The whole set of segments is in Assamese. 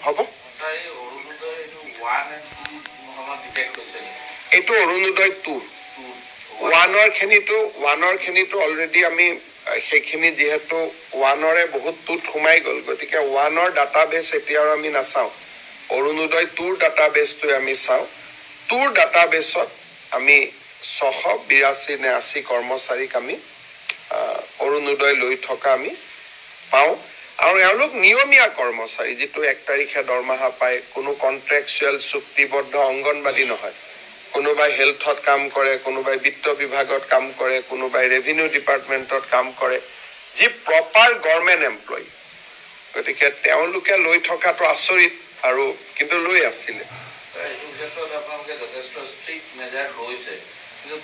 হ'ব এইটো অৰুণোদয় 2 ওৱানৰ খিনিটো অলৰেডি আমি সেইখিনি যিহেতু ওৱানৰে বহুত টুত সোমাই গ'ল গতিকে ওৱানৰ ডাটাবেছ এতিয়া আৰু আমি নাচাওঁ অৰুণোদয় 2ৰ ডাটাবেছটো আমি চাওঁ 2ৰ ডাটাবেছত আমি 682 নে 80 কৰ্মচাৰীক আমি অৰুণোদয় লৈ থকা আমি পাওঁ আৰু এওঁলোক নিয়মীয়া কৰ্মচাৰী যিটো 1 তাৰিখে দৰমহা পায় কোনো কন্ট্ৰেকচুৱেল চুক্তিবদ্ধ অংগনবাদী নহয় কোনোবাই হেলথত কাম কৰে কোনোবাই বিত্ত বিভাগত কাম কৰে কোনোবাই ৰেভিনিউ ডিপাৰ্টমেণ্টত কাম কৰে যি প্ৰপাৰ গভৰ্ণমেণ্ট এমপ্লয়ী গতিকে তেওঁলোকে লৈ থকাটো আচৰিত আৰু কিন্তু লৈ আছিলে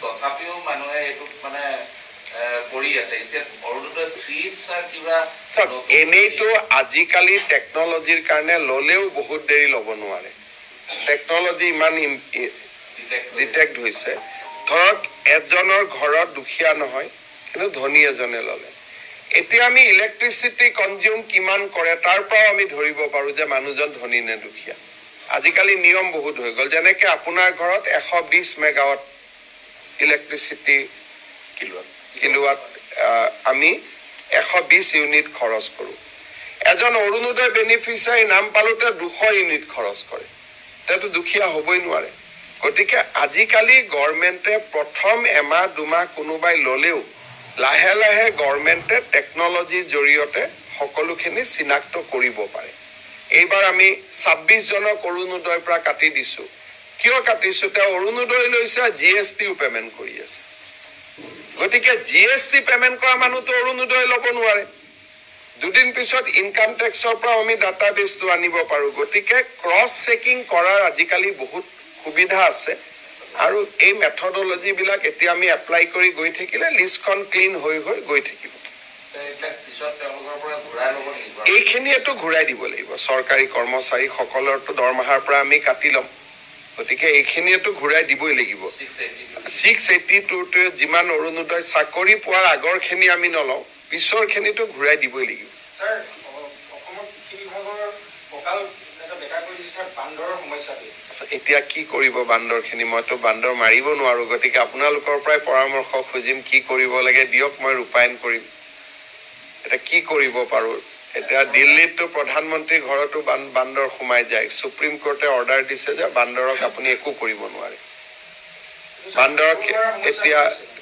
তথাপিও মানুহে এইটো মানে কৰি আছে এতিয়া অৰুণোদয় 3 কিবা এনেইতো আজিকালি টেকনলজিৰ কাৰণে ললেও বহুত দেৰি ল'ব নোৱাৰে টেকনলজি ইমান ডিটেক্ট হৈছে ধৰক এজনৰ ঘৰত দুখীয়া নহয় কিন্তু ধনী এজনে ল'লে এতিয়া আমি ইলেক্ট্ৰিচিটি কনজিউম কিমান কৰে তাৰ পৰাও আমি ধৰিব পাৰো যে মানুহজন ধনী নে দুখীয়া আজিকালি নিয়ম বহুত হৈ গ'ল যেনেকে আপোনাৰ ঘৰত 120 মেগাৱাট ইলেক্ট্ৰিচিটি কিলোৱাট আমি 120 ইউনিট খৰচ কৰো এজন অৰুণোদয় বেনিফিচিয়াৰী নাম পালোতে 200 ইউনিট খৰচ কৰে তেতো দুখীয়া হ'বই নোৱাৰে গতিকে আজিকালি গভৰ্ণমেণ্টে প্ৰথম এমাহ দুমাহ কোনোবাই ল'লেও লাহে লাহে গভৰ্ণমেণ্টে টেকনলজিৰ জৰিয়তে সকলোখিনি চিনাক্ত কৰিব পাৰে এইবাৰ আমি 26 জনক অৰুণোদয়ৰ পৰা কাটি দিছো কিয় কাটিছো তেওঁ অৰুণোদয় লৈছে জিএছটিও পেমেণ্ট কৰি আছে গতিকে জিএছটি পেমেণ্ট কৰা মানুহটো অৰুণোদয় ল'ব নোৱাৰে দুদিন পিছত ইনকাম টেক্সৰ পৰা আমি ডাটাবেছটো আনিব পাৰো গতিকে ক্ৰছ চেকিং কৰাৰ আজিকালি বহুত সুবিধা আছে আৰু এই মেথডলজি বিলাক এতিয়া আমি এপ্লাই কৰি গৈ থাকিলে লিষ্টখন ক্লিন হৈ গৈ থাকিব এইখিনিয়েতো ঘূৰাই দিব লাগিব চৰকাৰী কৰ্মচাৰী সকলৰতো দৰমহাৰ পৰা আমি কাটি ল'ম গতিকে এইখিনিয়েতো ঘূৰাই দিবই লাগিব 682 যিমান অৰুণোদয় চাকৰি পোৱাৰ আগৰখিনি আমি নলওঁ পিছৰখিনিতো ঘূৰাই দিবই লাগিব এতিয়া কি কৰিব বান্দৰখিনি মইতো বান্দৰ মাৰিব নোৱাৰো গতিকে আপোনালোকৰ পৰাই পৰামৰ্শ খুজিম কি কৰিব লাগে দিয়ক মই ৰূপায়ণ কৰিম এটা কি কৰিব পাৰো এতিয়া দিল্লীতো প্ৰধানমন্ত্ৰীৰ ঘৰতো বান্দৰ সোমাই যায় সুপ্ৰিম কোৰ্টে অৰ্ডাৰ দিছে যে বান্দৰক আপুনি একো কৰিব নোৱাৰে বান্দৰক এতিয়া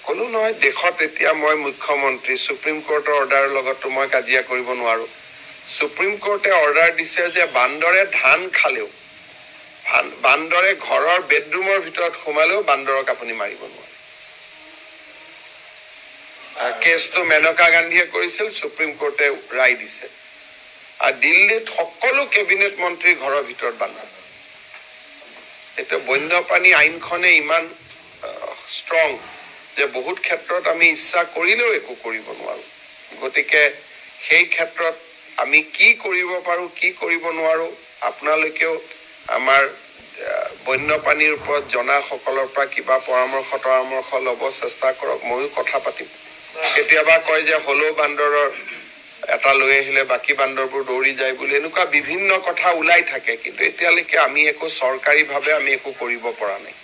কোনো নহয় দেশত এতিয়া মই মুখ্যমন্ত্ৰী সুপ্ৰিম কোৰ্টৰ অৰ্ডাৰৰ লগতো মই কাজিয়া কৰিব নোৱাৰো সুপ্ৰিম কোৰ্টে অৰ্ডাৰ দিছে যে বান্দৰে ধান খালেও বান্দৰে ঘৰৰ বেডৰুমৰ ভিতৰত সোমালেও বান্দৰক আপুনি মাৰিব নোৱাৰে কেছটো মেনকা গান্ধীয়ে কৰিছিল সুপ্ৰিম কোৰ্টে ৰায় দিছে আৰু দিল্লীত সকলো কেবিনেট মন্ত্ৰীৰ ঘৰৰ ভিতৰত বান্দৰ এটা বন্যপ্ৰাণী আইনখনে ইমান ষ্ট্ৰং যে বহুত ক্ষেত্ৰত আমি ইচ্ছা কৰিলেও একো কৰিব নোৱাৰো গতিকে সেই ক্ষেত্ৰত আমি কি কৰিব পাৰো কি কৰিব নোৱাৰো আপোনালোকেও আমাৰ বন্যপ্ৰাণীৰ ওপৰত জনা সকলৰ পৰা কিবা পৰামৰ্শ ল'ব চেষ্টা কৰক ময়ো কথা পাতিম কেতিয়াবা কয় যে হলো বান্দৰৰ এটা লৈ আহিলে বাকি বান্দৰবোৰ দৌৰি যায় বুলি এনেকুৱা বিভিন্ন কথা ওলাই থাকে কিন্তু এতিয়ালৈকে আমি একো চৰকাৰীভাৱে আমি একো কৰিব পৰা নাই